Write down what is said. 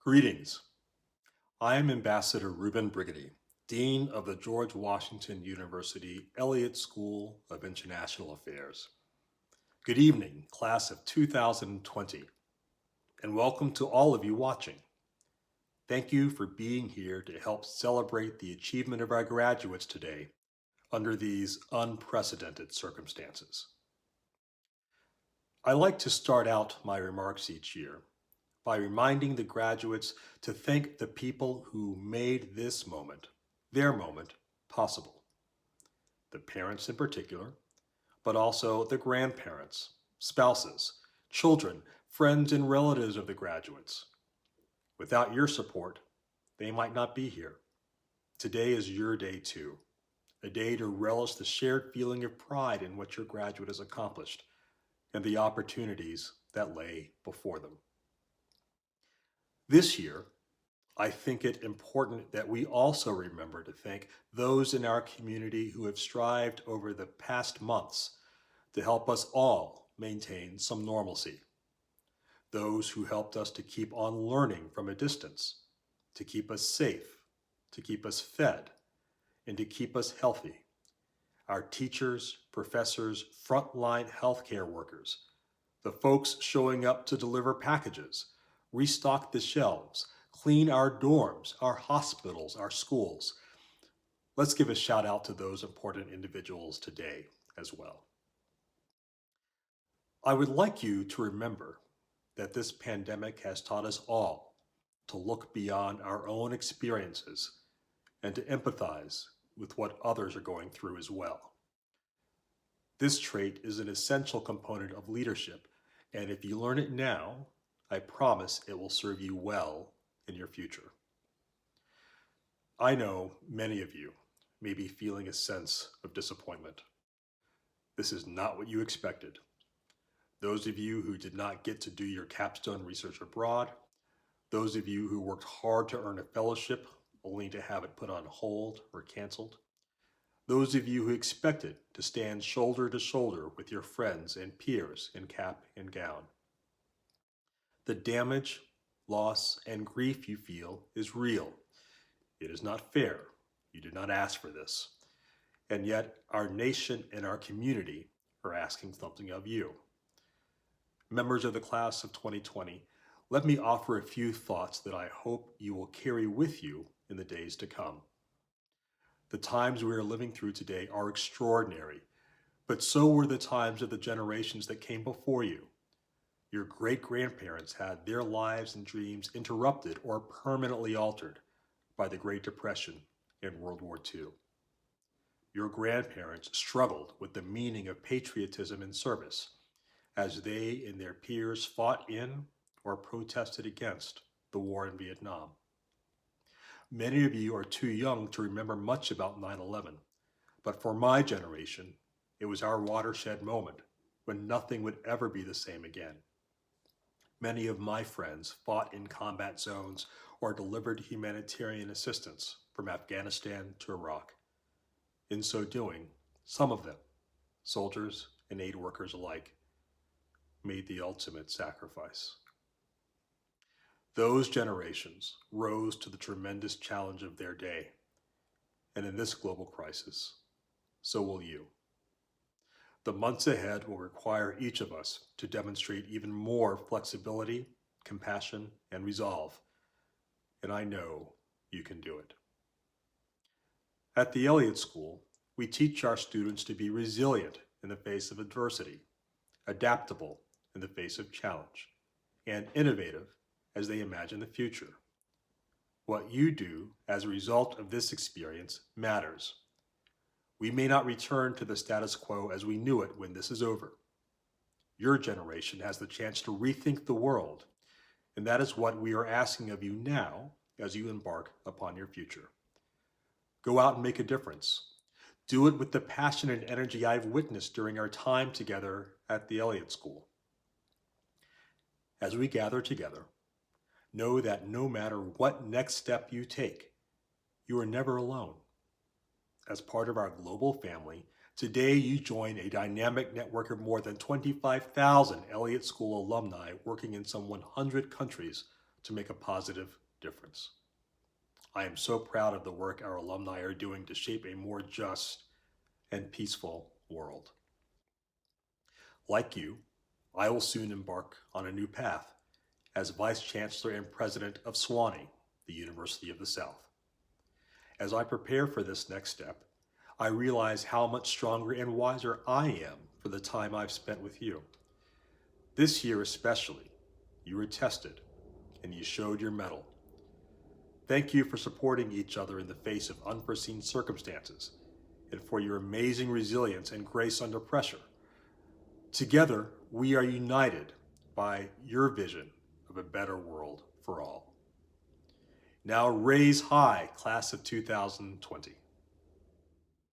Greetings. I am Ambassador Reuben Brigety, Dean of the George Washington University Elliott School of International Affairs. Good evening, class of 2020, and welcome to all of you watching. Thank you for being here to help celebrate the achievement of our graduates today under these unprecedented circumstances. I like to start out my remarks each year by reminding the graduates to thank the people who made this moment, their moment, possible. The parents in particular, but also the grandparents, spouses, children, friends, and relatives of the graduates. Without your support, they might not be here. Today is your day too, a day to relish the shared feeling of pride in what your graduate has accomplished and the opportunities that lay before them. This year, I think it important that we also remember to thank those in our community who have strived over the past months to help us all maintain some normalcy. Those who helped us to keep on learning from a distance, to keep us safe, to keep us fed, and to keep us healthy. Our teachers, professors, frontline healthcare workers, the folks showing up to deliver packages, restock the shelves, clean our dorms, our hospitals, our schools. Let's give a shout out to those important individuals today as well. I would like you to remember that this pandemic has taught us all to look beyond our own experiences and to empathize with what others are going through as well. This trait is an essential component of leadership, and if you learn it now, I promise it will serve you well in your future. I know many of you may be feeling a sense of disappointment. This is not what you expected. Those of you who did not get to do your capstone research abroad, those of you who worked hard to earn a fellowship only to have it put on hold or canceled, those of you who expected to stand shoulder to shoulder with your friends and peers in cap and gown. The damage, loss, and grief you feel is real. It is not fair. You did not ask for this. And yet, our nation and our community are asking something of you. Members of the class of 2020, let me offer a few thoughts that I hope you will carry with you in the days to come. The times we are living through today are extraordinary, but so were the times of the generations that came before you. Your great-grandparents had their lives and dreams interrupted or permanently altered by the Great Depression and World War II. Your grandparents struggled with the meaning of patriotism and service as they and their peers fought in or protested against the war in Vietnam. Many of you are too young to remember much about 9/11, but for my generation, it was our watershed moment when nothing would ever be the same again. Many of my friends fought in combat zones or delivered humanitarian assistance from Afghanistan to Iraq. In so doing, some of them, soldiers and aid workers alike, made the ultimate sacrifice. Those generations rose to the tremendous challenge of their day, and in this global crisis, so will you. The months ahead will require each of us to demonstrate even more flexibility, compassion, and resolve, and I know you can do it. At the Elliott School, we teach our students to be resilient in the face of adversity, adaptable in the face of challenge, and innovative as they imagine the future. What you do as a result of this experience matters. We may not return to the status quo as we knew it when this is over. Your generation has the chance to rethink the world, and that is what we are asking of you now as you embark upon your future. Go out and make a difference. Do it with the passion and energy I've witnessed during our time together at the Elliott School. As we gather together, know that no matter what next step you take, you are never alone. As part of our global family, today you join a dynamic network of more than 25,000 Elliott School alumni working in some 100 countries to make a positive difference. I am so proud of the work our alumni are doing to shape a more just and peaceful world. Like you, I will soon embark on a new path as Vice Chancellor and President of Sewanee, the University of the South. As I prepare for this next step, I realize how much stronger and wiser I am for the time I've spent with you. This year especially, you were tested and you showed your mettle. Thank you for supporting each other in the face of unforeseen circumstances and for your amazing resilience and grace under pressure. Together, we are united by your vision of a better world for all. Now raise high, class of 2020.